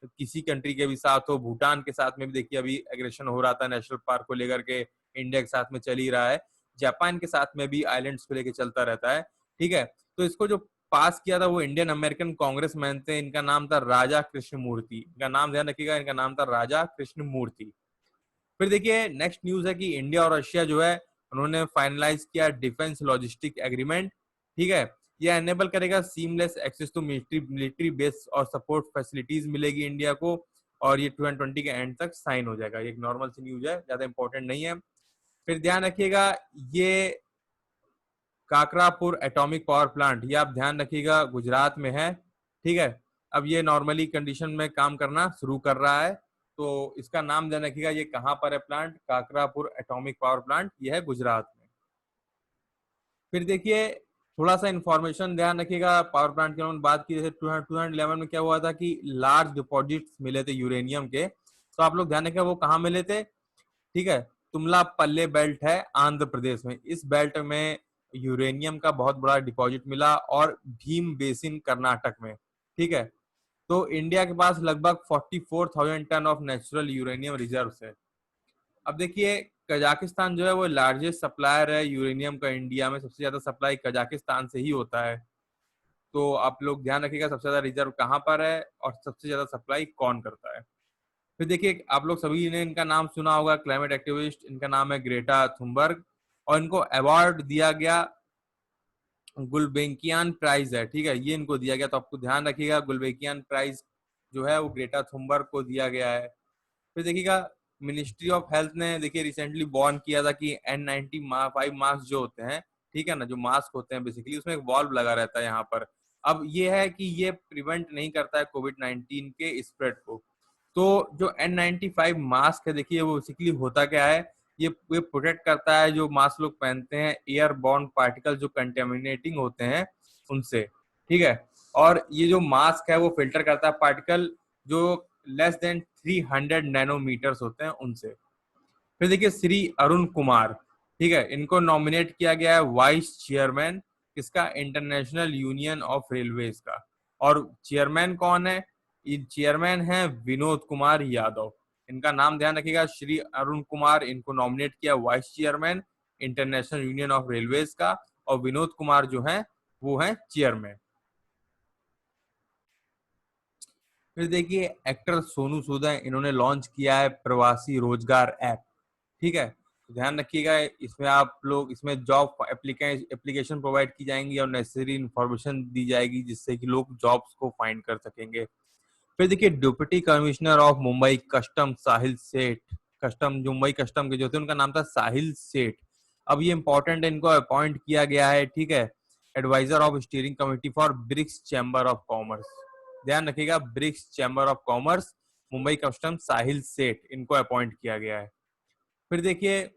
किसी कंट्री के भी साथ हो, भूटान के साथ में भी देखिए अभी एग्रेशन हो रहा था नेशनल पार्क को लेकर के, इंडिया के साथ में चल ही रहा है, जापान के साथ में भी आइलैंड्स को लेकर चलता रहता है। ठीक है, तो इसको जो पास किया था वो इंडियन अमेरिकन कांग्रेस मैन थे, इनका नाम था राजा कृष्णमूर्ति। इनका नाम ध्यान रखिएगा, इनका नाम था राजा कृष्णमूर्ति। फिर देखिए नेक्स्ट न्यूज है कि इंडिया और रशिया जो है उन्होंने फाइनलाइज किया डिफेंस लॉजिस्टिक एग्रीमेंट। ठीक है, यह एनेबल करेगा seamless access to military base और सपोर्ट फैसिलिटीज मिलेगी इंडिया को, और ये 2020 के एंड तक साइन हो जाएगा। ये एक नॉर्मल सी न्यूज है, ज्यादा इंपॉर्टेंट नहीं है। फिर ध्यान रखिएगा ये काकरापुर एटॉमिक पावर प्लांट, ये आप ध्यान रखिएगा गुजरात में है। ठीक है, अब ये नॉर्मली कंडीशन में काम करना शुरू कर रहा है, तो इसका नाम ध्यान रखिएगा ये कहाँ पर है प्लांट, काकरापुर एटॉमिक पावर प्लांट, ये है गुजरात में। फिर देखिए थोड़ा सा इंफॉर्मेशन ध्यान रखिएगा पावर प्लांट की बात की, जैसे 2011 में क्या हुआ था कि लार्ज डिपॉजिट्स मिले थे यूरेनियम के, तो आप लोग ध्यान रखिएगा वो कहाँ मिले थे। ठीक है, तुमला पल्ले बेल्ट है आंध्र प्रदेश में, इस बेल्ट में यूरेनियम का बहुत बड़ा डिपॉजिट मिला, और भीम बेसिन कर्नाटक में। ठीक है, तो इंडिया के पास लगभग 44,000 ton of natural uranium reserve है। अब देखिए कजाकिस्तान जो है वो लार्जेस्ट सप्लायर है यूरेनियम का इंडिया में, सबसे ज्यादा सप्लाई कजाकिस्तान से ही होता है। तो आप लोग ध्यान रखिएगा सबसे ज्यादा रिजर्व कहाँ पर है और सबसे ज्यादा सप्लाई कौन करता है। फिर देखिए आप लोग सभी ने इनका नाम सुना होगा, क्लाइमेट एक्टिविस्ट, इनका नाम है ग्रेटा थुनबर्ग, और इनको अवार्ड दिया गया गुलबेंकियान प्राइज है। ठीक है, ये इनको दिया गया, तो आपको ध्यान रखिएगा गुलबेंकियान प्राइज जो है वो ग्रेटा थुनबर्ग को दिया गया है। फिर देखिएगा मिनिस्ट्री ऑफ हेल्थ ने देखिए रिसेंटली बॉर्न किया था कि N95 मास्क जो होते हैं, ठीक है ना, जो मास्क होते हैं बेसिकली उसमें एक वॉल्व लगा रहता है यहाँ पर। अब ये है कि ये प्रिवेंट नहीं करता है कोविड-19 के स्प्रेड को। तो जो N95 मास्क है देखिए वो बेसिकली होता क्या है, ये प्रोटेक्ट करता है, जो मास्क लोग पहनते हैं एयर बॉर्न पार्टिकल जो कंटेमिनेटिंग होते हैं उनसे। ठीक है, और ये जो मास्क है वो फिल्टर करता है पार्टिकल जो लेस देन 300 नैनोमीटर्स होते हैं उनसे। फिर देखिए श्री अरुण कुमार, ठीक है, इनको नॉमिनेट किया गया है वाइस चेयरमैन किसका, इंटरनेशनल यूनियन ऑफ रेलवेज का। और चेयरमैन कौन है, चेयरमैन है विनोद कुमार यादव। इनका नाम ध्यान रखिएगा, श्री अरुण कुमार, इनको नॉमिनेट किया vice chairman international union of railways का, और विनोद कुमार जो है वो है चेयरमैन। फिर देखिए एक्टर सोनू सूद है, इन्होंने लॉन्च किया है प्रवासी रोजगार ऐप। ठीक है, ध्यान रखिएगा इसमें आप लोग, इसमें जॉब एप्लीकेशन प्रोवाइड की जाएंगी और नेसेसरी इंफॉर्मेशन दी जाएगी जिससे कि लोग जॉब्स को फाइंड कर सकेंगे। फिर देखिए deputy commissioner of Mumbai custom Sahil Seth, custom Mumbai custom के जो थे उनका नाम था साहिल सेठ। अब ये इंपॉर्टेंट है, इनको अपॉइंट किया गया है, ठीक है, advisor of steering committee for BRICS chamber of commerce. ध्यान रखिएगा BRICS chamber of commerce, Mumbai custom Sahil Seth, इनको अपॉइंट किया गया है। फिर देखिए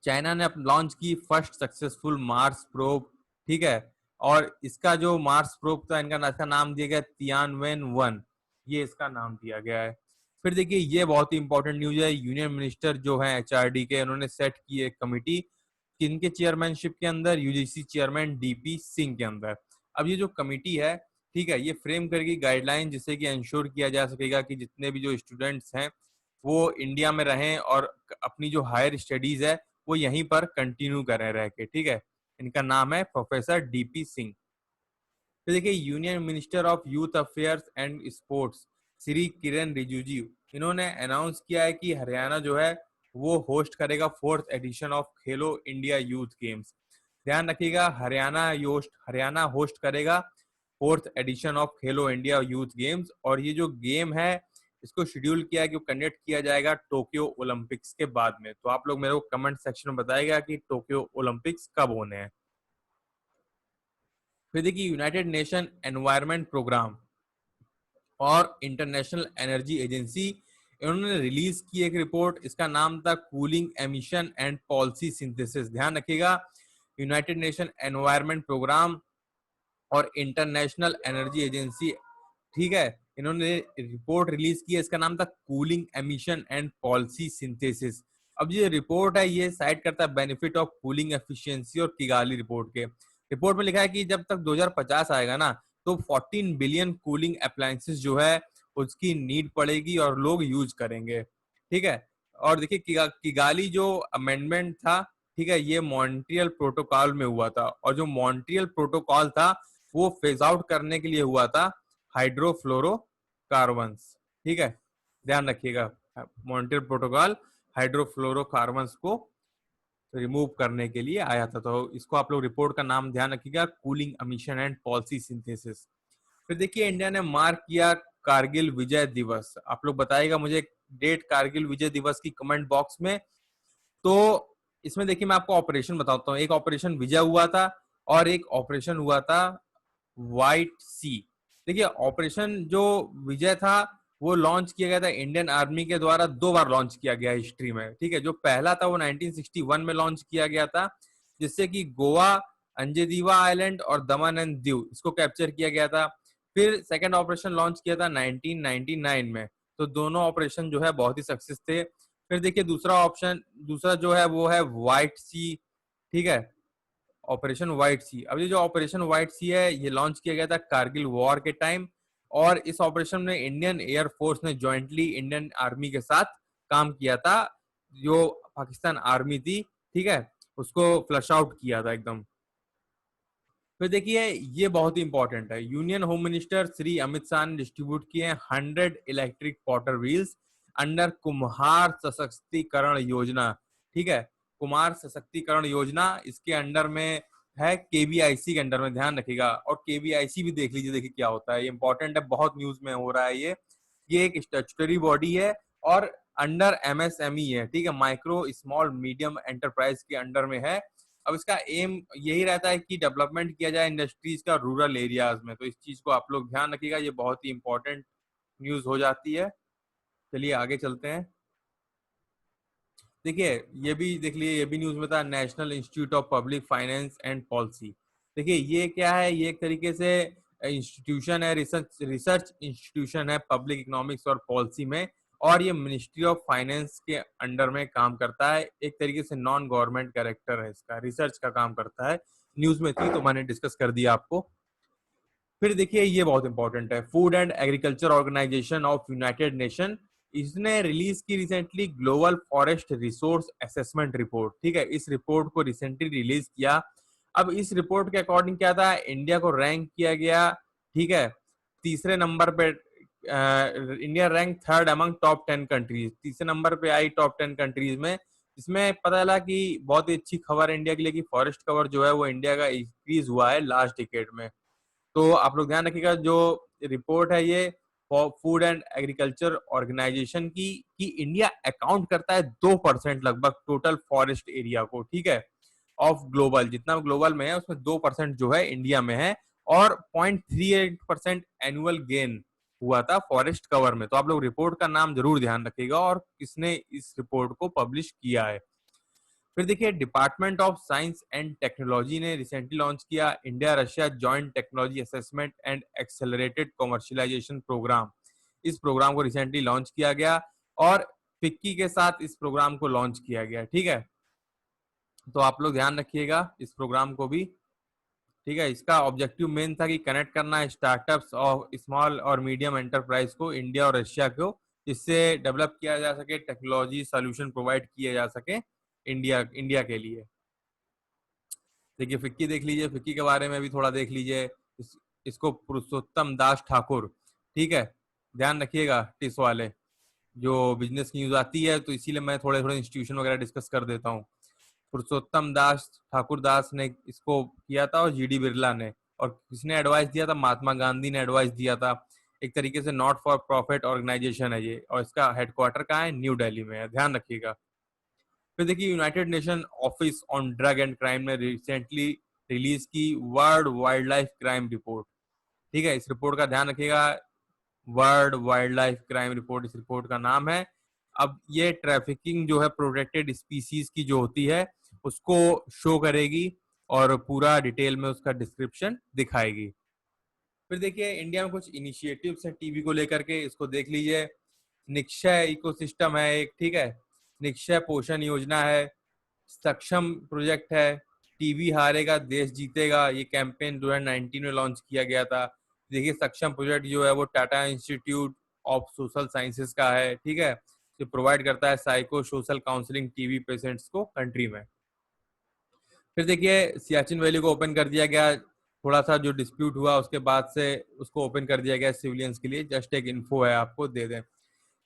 चाइना ने लॉन्च की फर्स्ट सक्सेसफुल मार्स प्रोब। ठीक है, और इसका जो मार्स प्रोब था इसका नाम दिया गया तियानवेन-1, ये इसका नाम दिया गया है। फिर देखिए ये बहुत ही इंपॉर्टेंट न्यूज है, यूनियन मिनिस्टर जो है एचआरडी के, उन्होंने सेट की एक कमिटी, किनके चेयरमैनशिप के अंदर, यूजीसी चेयरमैन डीपी सिंह के अंदर। अब ये जो कमिटी है, ठीक है, ये फ्रेम करेगी गाइडलाइन जिससे कि इंश्योर किया जा सकेगा कि जितने भी जो स्टूडेंट्स हैं वो इंडिया में रहें और अपनी जो हायर स्टडीज है वो यहीं पर कंटिन्यू करें रह के। ठीक है, इनका नाम है प्रोफेसर डीपी सिंह। तो देखिए union minister of youth affairs and sports Shri Kiren Rijiju, इन्होंने अनाउंस किया है कि हरियाणा जो है वो होस्ट करेगा 4th addition of Khelo India youth games. ध्यान रखिएगा हरियाणा होस्ट करेगा 4th addition of Khelo India youth games, और ये जो गेम है इसको शेड्यूल किया है कि कंडक्ट किया जाएगा टोक्यो ओलंपिक्स के बाद में। तो आप लोग मेरे को कमेंट सेक्शन में बताइएगा कि टोक्यो ओलंपिक्स कब होने हैं। फिर देखिए यूनाइटेड नेशन एनवायरनमेंट प्रोग्राम और इंटरनेशनल एनर्जी एजेंसी, इन्होंने रिलीज की एक रिपोर्ट, इसका नाम था cooling emission and policy synthesis. ध्यान रखिएगा यूनाइटेड नेशन एनवायरनमेंट प्रोग्राम और इंटरनेशनल एनर्जी एजेंसी, ठीक है, इन्होंने रिपोर्ट रिलीज की है, इसका नाम था cooling emission and policy synthesis. अब ये रिपोर्ट है ये साइट करता है बेनिफिट ऑफ कूलिंग एफिशिएंसी और किगाली रिपोर्ट के। रिपोर्ट में लिखा है कि जब तक 2050 आएगा ना तो 14 बिलियन कूलिंग अप्लायंसेस जो है उसकी नीड पड़ेगी और लोग यूज करेंगे, ठीक है। और देखिए किगाली जो अमेंडमेंट था, ठीक है, ये मॉन्ट्रियल प्रोटोकॉल में हुआ था, और जो मॉन्ट्रियल प्रोटोकॉल था वो फेज आउट करने के लिए हुआ था हाइड्रोफ्लोरोकार्बन्स, ठीक है, ध्यान रखिएगा। मॉन्ट्रियल प्रोटोकॉल हाइड्रोफ्लोरोकार्बन्स को रिमूव करने के लिए आया था। तो इसको आप लोग रिपोर्ट का नाम ध्यान रखिएगा, cooling emission and policy synthesis. फिर देखिए इंडिया ने मार्क किया कारगिल विजय दिवस। आप लोग बताइएगा मुझे डेट कारगिल विजय दिवस की कमेंट बॉक्स में। तो इसमें देखिए मैं आपको ऑपरेशन बताता हूँ। एक ऑपरेशन विजय हुआ था और एक ऑपरेशन हुआ था व्हाइट सी। देखिए ऑपरेशन जो विजय था वो लॉन्च किया गया था इंडियन आर्मी के द्वारा, 2 बार लॉन्च किया गया हिस्ट्री में, ठीक है। जो पहला था वो 1961 में लॉन्च किया गया था, जिससे कि गोवा, अंजेदीवा आइलैंड और दमन एंड दीव इसको कैप्चर किया गया था। फिर सेकंड ऑपरेशन लॉन्च किया था 1999 में। तो दोनों ऑपरेशन जो है बहुत ही सक्सेस थे। फिर देखिए दूसरा जो है वो है व्हाइट सी, ठीक है, ऑपरेशन व्हाइट सी। अब ये जो ऑपरेशन व्हाइट सी है ये लॉन्च किया गया था कारगिल वॉर के टाइम, और इस ऑपरेशन में इंडियन एयरफोर्स ने ज्वाइंटली इंडियन आर्मी के साथ काम किया था। जो पाकिस्तान आर्मी थी, ठीक है, उसको फ्लश आउट किया था एकदम। फिर देखिए ये बहुत ही इंपॉर्टेंट है, union home minister Shri Amit Shah ने डिस्ट्रीब्यूट किए 100 इलेक्ट्रिक पॉटर व्हील्स अंडर कुम्हार सशक्तिकरण योजना, ठीक है। कुमार सशक्तिकरण योजना इसके अंडर में है, केवीआईसी के अंडर में, ध्यान रखिएगा। और केवीआईसी भी देख लीजिए, देखिए क्या होता है, ये इंपॉर्टेंट है, बहुत न्यूज में हो रहा है ये एक स्टैट्यूटरी बॉडी है और अंडर एमएसएमई है, ठीक है, माइक्रो स्मॉल मीडियम एंटरप्राइज के अंडर में है। अब इसका एम यही रहता है कि डेवलपमेंट किया जाए इंडस्ट्रीज का रूरल एरियाज में। तो इस चीज को आप लोग ध्यान रखिएगा, ये बहुत ही इंपॉर्टेंट न्यूज हो जाती है। चलिए आगे चलते हैं। देखिए ये भी देख लिए, ये भी न्यूज में था, national institute of public finance and policy. देखिए ये क्या है, ये एक तरीके से इंस्टीट्यूशन है, रिसर्च इंस्टीट्यूशन है पब्लिक इकोनॉमिक्स और पॉलिसी में, और ये मिनिस्ट्री ऑफ फाइनेंस के अंडर में काम करता है। एक तरीके से नॉन गवर्नमेंट कैरेक्टर है, इसका रिसर्च का काम करता है। न्यूज में थी तो मैंने डिस्कस कर दिया आपको। फिर देखिए ये बहुत इंपॉर्टेंट है, food and agriculture organisation of united nation, इसने रिलीज की recently global forest resource assessment report, ठीक है। इस रिपोर्ट को रिसेंटली रिलीज किया। अब इस रिपोर्ट के अकॉर्डिंग क्या था, इंडिया को रैंक किया गया, ठीक है, तीसरे नंबर पे। India rank third among top 10 countries, तीसरे नंबर पे आई टॉप 10 कंट्रीज में। इसमें पता चला कि बहुत ही अच्छी खबर है इंडिया के लिए कि फॉरेस्ट कवर जो है वो इंडिया का इंक्रीज हुआ है लास्ट डिकेड में। तो आप लोग ध्यान रखिएगा, जो रिपोर्ट है ये फूड एंड एग्रीकल्चर ऑर्गेनाइजेशन की, कि इंडिया अकाउंट करता है 2% लगभग टोटल फॉरेस्ट एरिया को, ठीक है, ऑफ ग्लोबल, जितना ग्लोबल में है उसमें 2% जो है इंडिया में है। और 0.38% एनुअल गेन हुआ था फॉरेस्ट कवर में। तो आप लोग रिपोर्ट का नाम जरूर ध्यान रखिएगा और किसने इस रिपोर्ट को पब्लिश किया है। फिर देखिए department of science and technology ने रिसेंटली लॉन्च किया India Russia joint technology assessment and accelerated commercialisation programme. इस प्रोग्राम को रिसेंटली लॉन्च किया गया और फिक्की के साथ इस प्रोग्राम को लॉन्च किया गया, ठीक है। तो आप लोग ध्यान रखिएगा इस प्रोग्राम को भी, ठीक है। इसका ऑब्जेक्टिव मेन था कि कनेक्ट करना स्टार्टअप्स और स्मॉल और मीडियम एंटरप्राइज को इंडिया और रशिया को, इससे डेवलप किया जा सके, टेक्नोलॉजी सोल्यूशन प्रोवाइड किए जा सके इंडिया इंडिया के लिए। देखिए फिक्की देख लीजिए, फिक्की के बारे में भी थोड़ा देख लीजिए। इसको पुरुषोत्तम दास ठाकुर, ठीक है, ध्यान रखिएगा टिस वाले जो बिजनेस की न्यूज आती है, तो इसीलिए मैं थोड़े थोड़े इंस्टीट्यूशन वगैरह डिस्कस कर देता हूँ। पुरुषोत्तम दास ठाकुर दास ने इसको किया था और जीडी बिरला ने, और किसने एडवाइस दिया था, महात्मा गांधी ने एडवाइस दिया था। एक तरीके से नॉट फॉर प्रॉफिट ऑर्गेनाइजेशन है ये, और इसका हेडक्वार्टर कहाँ है, न्यू दिल्ली में है, ध्यान रखिएगा। फिर देखिए United nation office on drug and crime ने रिसेंटली रिलीज की world wild life crime report, ठीक है। इस रिपोर्ट का ध्यान रखिएगा, world wild life crime report इस रिपोर्ट का नाम है। अब ये ट्रैफिकिंग जो है प्रोटेक्टेड स्पीसीज की जो होती है उसको शो करेगी और पूरा डिटेल में उसका डिस्क्रिप्शन दिखाएगी। फिर देखिए इंडिया में कुछ इनिशिएटिव्स हैं टीबी को लेकर के, इसको देख लीजिए। निक्षय इकोसिस्टम है एक, ठीक है, निक्षय पोषण योजना है, सक्षम प्रोजेक्ट है, टीबी हारेगा देश जीतेगा, ये कैंपेन 2019 में लॉन्च किया गया था। देखिए सक्षम प्रोजेक्ट जो है वो Tata institute of social sciences का है, ठीक है, जो प्रोवाइड करता है psycho social counselling TB patients को कंट्री में। फिर देखिए सियाचिन वैली को ओपन कर दिया गया, थोड़ा सा जो डिस्प्यूट हुआ उसके बाद से उसको ओपन कर दिया गया सिविलियंस के लिए, जस्ट एक इन्फो है, आपको दे दें,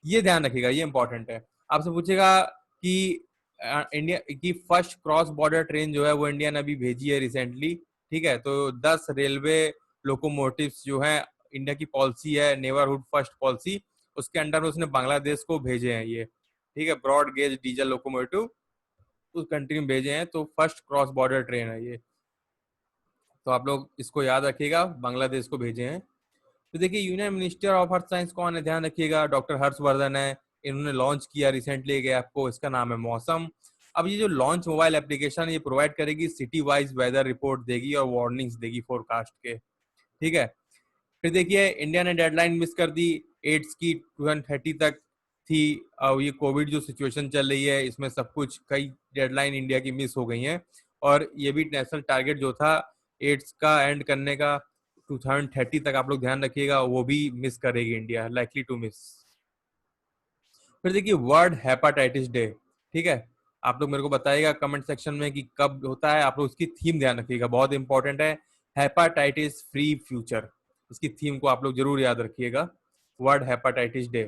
ये ध्यान रखिएगा, ये इंपॉर्टेंट है। आपसे पूछेगा कि इंडिया की फर्स्ट क्रॉस बॉर्डर ट्रेन जो है वो इंडिया ने अभी भेजी है रिसेंटली, ठीक है, तो 10 रेलवे लोकोमोटिव्स जो है, इंडिया की पॉलिसी है नेबरहुड फर्स्ट पॉलिसी, उसके अंडर उसने बांग्लादेश को भेजे हैं ये, ठीक है, ब्रॉड गेज डीजल लोकोमोटिव उस कंट्री में भेजे हैं, तो फर्स्ट क्रॉस बॉर्डर ट्रेन है ये, तो आप लोग इसको याद रखिएगा, बांग्लादेश को भेजे हैं। तो देखिए union minister of earth science कौन है, ध्यान रखिएगा, डॉक्टर हर्षवर्धन है, इन्होंने लॉन्च किया रिसेंटली एक ऐप को, इसका नाम है मौसम। अब ये जो लॉन्च मोबाइल एप्लीकेशन ये प्रोवाइड करेगी सिटी वाइज वेदर रिपोर्ट देगी और वार्निंग्स देगी फोरकास्ट के, ठीक है। फिर देखिए इंडिया ने डेडलाइन मिस कर दी एड्स की, 2030 तक थी, और ये कोविड जो सिचुएशन चल रही है इसमें सब कुछ कई डेडलाइन इंडिया की मिस हो गई हैं, और ये भी नेशनल टारगेट जो था एड्स का एंड करने का 2030 तक, आप लोग ध्यान रखिएगा, वो भी मिस करेगी इंडिया, लाइकली टू मिस। फिर देखिए वर्ल्ड हेपाटाइटिस डे, ठीक है, आप लोग मेरे को बताइएगा कमेंट सेक्शन में कि कब होता है, आप लोग उसकी थीम ध्यान रखिएगा, बहुत इंपॉर्टेंट है, हेपाटाइटिस फ्री फ्यूचर, इसकी थीम को आप लोग जरूर याद रखिएगा, वर्ल्ड हेपाटाइटिस डे,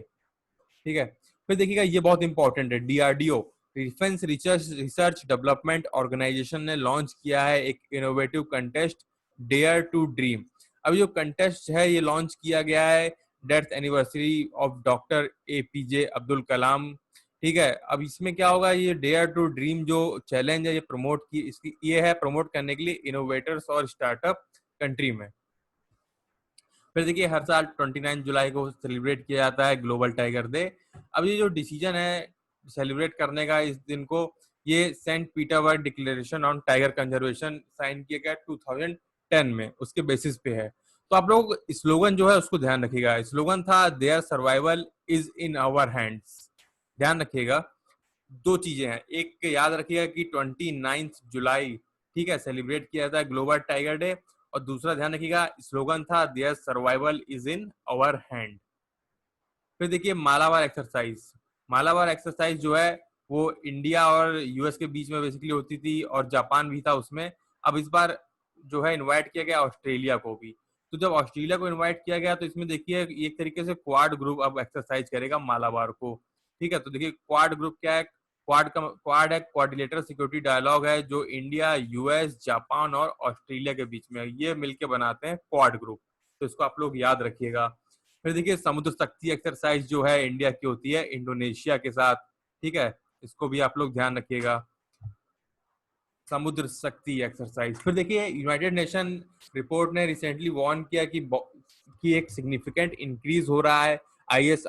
ठीक है। फिर देखिएगा ये बहुत इंपॉर्टेंट है, DRDO defence research development organisation ने लॉन्च किया है एक innovative contest, dare to dream. अब जो कंटेस्ट है ये लॉन्च किया गया है death anniversary of doctor APJ Abdul Kalam, ठीक है। अब इसमें क्या होगा, ये डेयर टू ड्रीम जो चैलेंज है ये प्रमोट की इसकी ये है प्रमोट करने के लिए इनोवेटर्स और स्टार्टअप कंट्री में। फिर देखिए हर साल 29 जुलाई को सेलिब्रेट किया जाता है ग्लोबल टाइगर डे। अब ये जो डिसीजन है सेलिब्रेट करने का इस दिन को, ये Saint Petersburg declaration on tiger conservation sign किया गया 2010 में, उसके बेसिस पे है। तो आप लोग स्लोगन जो है उसको ध्यान रखिएगा, स्लोगन था their survival is in our hands, ध्यान रखिएगा। दो चीजें हैं, एक याद रखिएगा कि 29 जुलाई, ठीक है, सेलिब्रेट किया जाता है ग्लोबल टाइगर डे, और दूसरा ध्यान रखिएगा स्लोगन था their survival is in our hand. फिर देखिए मालाबार एक्सरसाइज, मालाबार एक्सरसाइज जो है वो इंडिया और यूएस के बीच में बेसिकली होती थी, और जापान भी था उसमें। अब इस बार जो है इनवाइट किया गया ऑस्ट्रेलिया को भी, तो जब ऑस्ट्रेलिया को इनवाइट किया गया तो इसमें देखिए एक तरीके से क्वाड ग्रुप अब एक्सरसाइज करेगा मालाबार को, ठीक है। तो देखिए क्वाड ग्रुप क्या है, क्वाड है कोऑर्डिनेटर सिक्योरिटी डायलॉग है, जो इंडिया यूएस जापान और ऑस्ट्रेलिया के बीच में, ये मिलके बनाते हैं क्वाड ग्रुप, तो इसको आप लोग याद रखिएगा। फिर देखिए समुद्र शक्ति एक्सरसाइज जो है इंडिया की होती है इंडोनेशिया के साथ, ठीक है, इसको भी आप लोग ध्यान रखिएगा, समुद्र शक्ति एक्सरसाइज। फिर देखिए यूनाइटेड नेशन रिपोर्ट ने रिसेंटली वार्न किया कि एक सिग्निफिकेंट इंक्रीज हो रहा है आईएस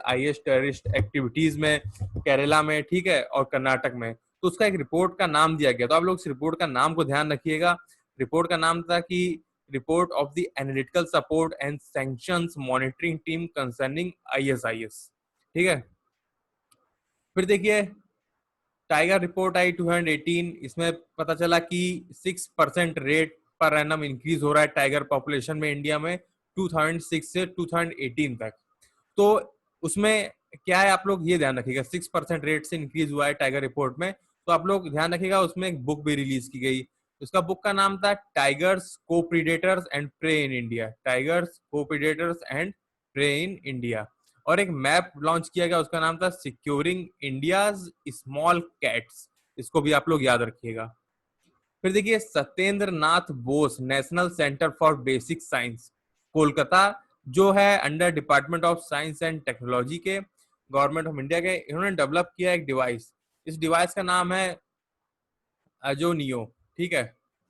टेररिस्ट एक्टिविटीज में केरला में, ठीक है, और कर्नाटक में, तो उसका एक रिपोर्ट का नाम दिया गया, तो आप लोग इस रिपोर्ट का नाम को ध्यान रखिएगा। रिपोर्ट का नाम था कि report of the analytical support and sanctions monitoring team concerning ISIS, ठीक है। फिर देखिए टाइगर रिपोर्ट आई 2018, इसमें पता चला कि 6% रेट पर एनम इंक्रीज हो रहा है टाइगर पॉपुलेशन में इंडिया में 2006 से 2018 तक। तो उसमें क्या है, आप लोग ये ध्यान रखिएगा, 6% रेट से इंक्रीज हुआ है टाइगर रिपोर्ट में, तो आप लोग ध्यान रखिएगा उसमें एक बुक भी रिलीज की गई, उसका बुक का नाम था टाइगर्स को predators and prey in India, tigers को predators and prey in India. और एक मैप लॉन्च किया गया, उसका नाम था सिक्योरिंग इंडियाज स्मॉल कैट्स, इसको भी आप लोग याद रखिएगा। फिर देखिए Satyendra Nath Bose national centre for basic science Kolkata जो है under department of science and technology के गवर्नमेंट ऑफ इंडिया के, इन्होंने डेवलप किया एक डिवाइस, इस डिवाइस का नाम है अजोनियो, ठीक है,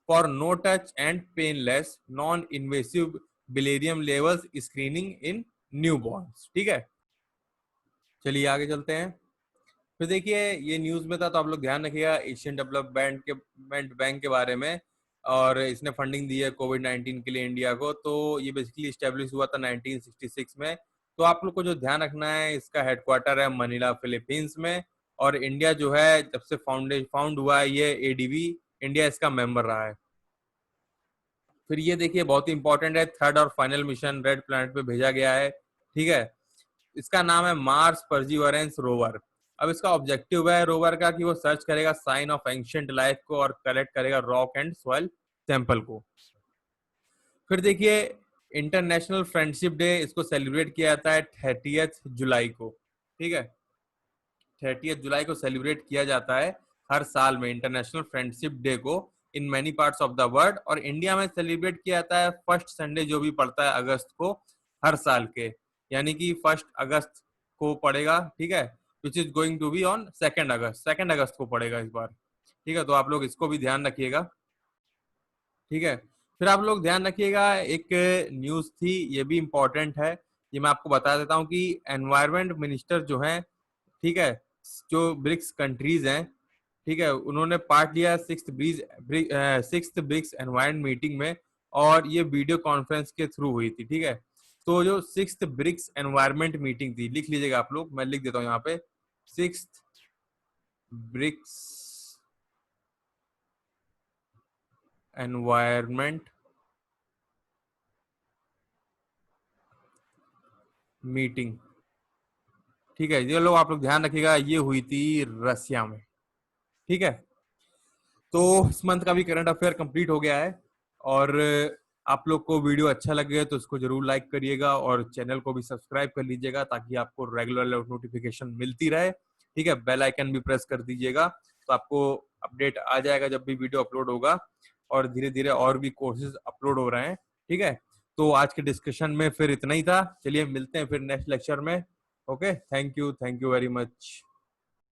for no touch and painless non invasive bilirubin levels screening in newborns, ठीक है। चलिए आगे चलते हैं। फिर देखिए ये न्यूज में था, तो आप लोग ध्यान रखिएगा एशियन डेवलपमेंट बैंक के बारे में, और इसने फंडिंग दी है कोविड 19 के लिए इंडिया को, तो ये बेसिकली स्टेब्लिश हुआ था 1966 में। तो आप लोग को जो ध्यान रखना है, इसका हेडक्वार्टर है मनीला फिलीपींस में, और इंडिया जो है जब से फाउंड हुआ है ये एडीबी, इंडिया इसका मेंबर रहा है। फिर ये देखिए बहुत ही इंपॉर्टेंट है, थर्ड और फाइनल मिशन रेड प्लैनेट पे भेजा गया है, ठीक है। इसका नाम है मार्स परजीवरेंस रोवर। अब इसका ऑब्जेक्टिव है रोवर का कि वो सर्च करेगा साइन ऑफ एंशिएंट लाइफ को और कलेक्ट करेगा रॉक एंड सॉइल सैंपल को। फिर देखिए इंटरनेशनल फ्रेंडशिप डे, इसको सेलिब्रेट किया जाता है 30 जुलाई को, ठीक है। 30 जुलाई को सेलिब्रेट किया जाता है हर साल में इंटरनेशनल फ्रेंडशिप डे को in many parts of the world. और इंडिया में सेलिब्रेट किया जाता है फर्स्ट संडे जो भी पड़ता है अगस्त को हर साल के, यानी कि 1 अगस्त को पड़ेगा, ठीक है, which is going to be on 2 August, 2 अगस्त को पड़ेगा इस बार, ठीक है। तो आप लोग इसको भी ध्यान रखिएगा, ठीक है। फिर आप लोग ध्यान रखिएगा एक न्यूज थी, ये भी इंपॉर्टेंट है, ये मैं आपको बता देता हूँ कि एनवायरमेंट मिनिस्टर जो है, ठीक है, जो ब्रिक्स कंट्रीज हैं, ठीक है, उन्होंने पार्ट लिया सिक्स्थ ब्रिक्स एनवायरमेंट मीटिंग में, और ये वीडियो कॉन्फ्रेंस के थ्रू हुई थी, ठीक है। तो जो सिक्स्थ ब्रिक्स एनवायरमेंट मीटिंग थी, लिख लीजिएगा आप लोग, मैं लिख देता हूँ यहाँ पे, सिक्स्थ ब्रिक्स एनवायरमेंट मीटिंग, ठीक है। ये लोग आप लोग ध्यान रखिएगा, ये हुई थी रसिया में, ठीक है। तो इस मंथ का भी करंट अफेयर कंप्लीट हो गया है, और आप लोग को वीडियो अच्छा लगे तो इसको जरूर लाइक करिएगा और चैनल को भी सब्सक्राइब कर लीजिएगा ताकि आपको रेगुलर नोटिफिकेशन मिलती रहे, ठीक है। बेल आइकन भी प्रेस कर दीजिएगा तो आपको अपडेट आ जाएगा जब भी वीडियो अपलोड होगा, और धीरे धीरे और भी कोर्सेज अपलोड हो रहे हैं, ठीक है। तो आज के डिस्कशन में फिर इतना ही था, चलिए मिलते हैं फिर नेक्स्ट लेक्चर में। Okay, thank you very much.